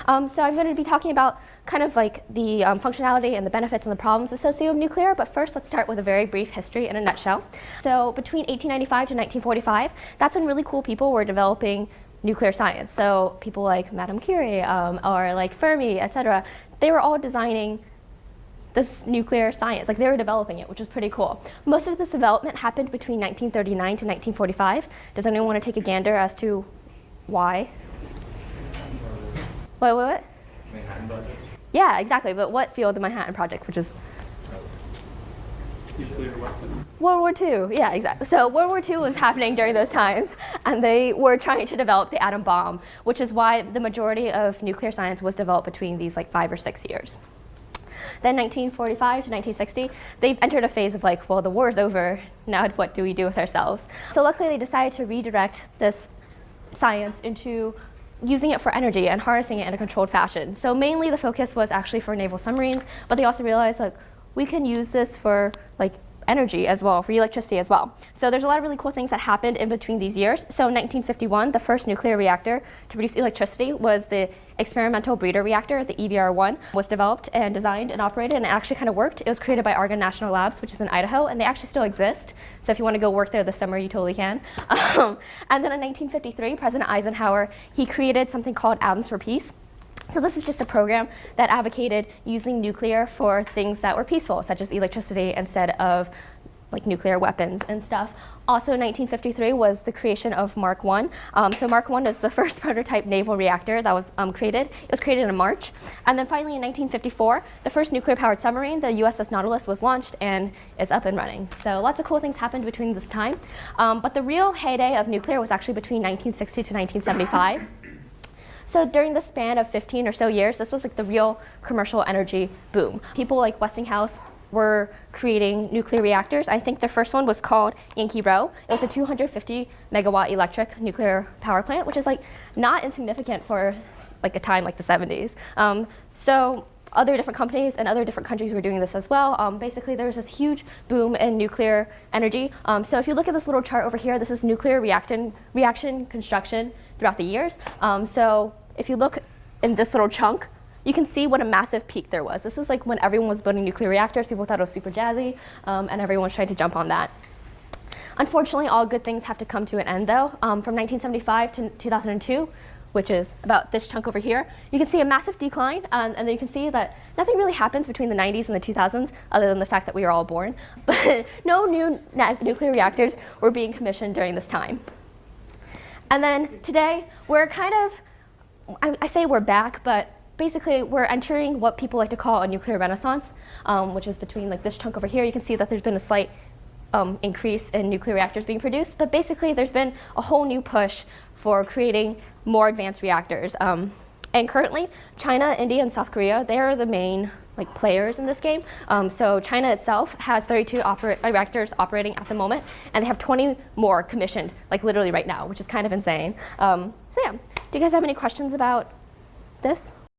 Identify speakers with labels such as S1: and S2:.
S1: So I'm going to be talking about kind of like the functionality and the benefits and the problems associated with nuclear, but first let's start with a very brief history in a nutshell. So between 1895 to 1945, that's when really cool people were developing nuclear science. So people like Madame Curie or like Fermi, etc. They were all designing this nuclear science, like they were developing it, which is pretty cool. Most of this development happened between 1939 to 1945. Does anyone want to take a gander as to why? What?
S2: Manhattan Project?
S1: Yeah, exactly, but what field? The Manhattan Project, which is
S2: Nuclear weapons.
S1: World War II, yeah, exactly. So World War II was happening during those times, and they were trying to develop the atom bomb, which is why the majority of nuclear science was developed between these like 5 or 6 years. Then 1945 to 1960, they've entered a phase of like, well, the war's over, now what do we do with ourselves? So luckily they decided to redirect this science into using it for energy and harnessing it in a controlled fashion. So mainly the focus was actually for naval submarines, but they also realized like, we can use this for like energy as well, for electricity as well. So there's a lot of really cool things that happened in between these years. So in 1951, the first nuclear reactor to produce electricity was the experimental breeder reactor, the EBR-1, was developed and designed and operated, and it actually kind of worked. It was created by Argonne National Labs, which is in Idaho, and they actually still exist. So if you want to go work there this summer, you totally can. And then in 1953, President Eisenhower, he created something called Atoms for Peace. So this is just a program that advocated using nuclear for things that were peaceful, such as electricity instead of like nuclear weapons and stuff. Also in 1953 was the creation of Mark I. So Mark I is the first prototype naval reactor that was created. It was created in March. And then finally in 1954, the first nuclear-powered submarine, the USS Nautilus, was launched and is up and running. So lots of cool things happened between this time. But the real heyday of nuclear was actually between 1960 to 1975. So during the span of 15 or so years, this was like the real commercial energy boom. People like Westinghouse were creating nuclear reactors. I think their first one was called Yankee Rowe. It was a 250 megawatt electric nuclear power plant, which is like not insignificant for like a time like the 70s. So other different companies and other different countries were doing this as well. Basically, there was this huge boom in nuclear energy. So if you look at this little chart over here, this is nuclear reaction construction throughout the years. So if you look in this little chunk, you can see what a massive peak there was. This was like when everyone was building nuclear reactors. People thought it was super jazzy, and everyone was trying to jump on that. Unfortunately, all good things have to come to an end, though. From 1975 to 2002, which is about this chunk over here, you can see a massive decline, and then you can see that nothing really happens between the 90s and the 2000s, other than the fact that we were all born. But no new nuclear reactors were being commissioned during this time. And then today, we're kind of, I say we're back, but basically we're entering what people like to call a nuclear renaissance, which is between like this chunk over here. You can see that there's been a slight increase in nuclear reactors being produced, but basically there's been a whole new push for creating more advanced reactors. And currently, China, India, and South Korea, they are the main like players in this game. So China itself has 32 reactors operating at the moment, and they have 20 more commissioned, like literally right now, which is kind of insane. So yeah, do you guys have any questions about this?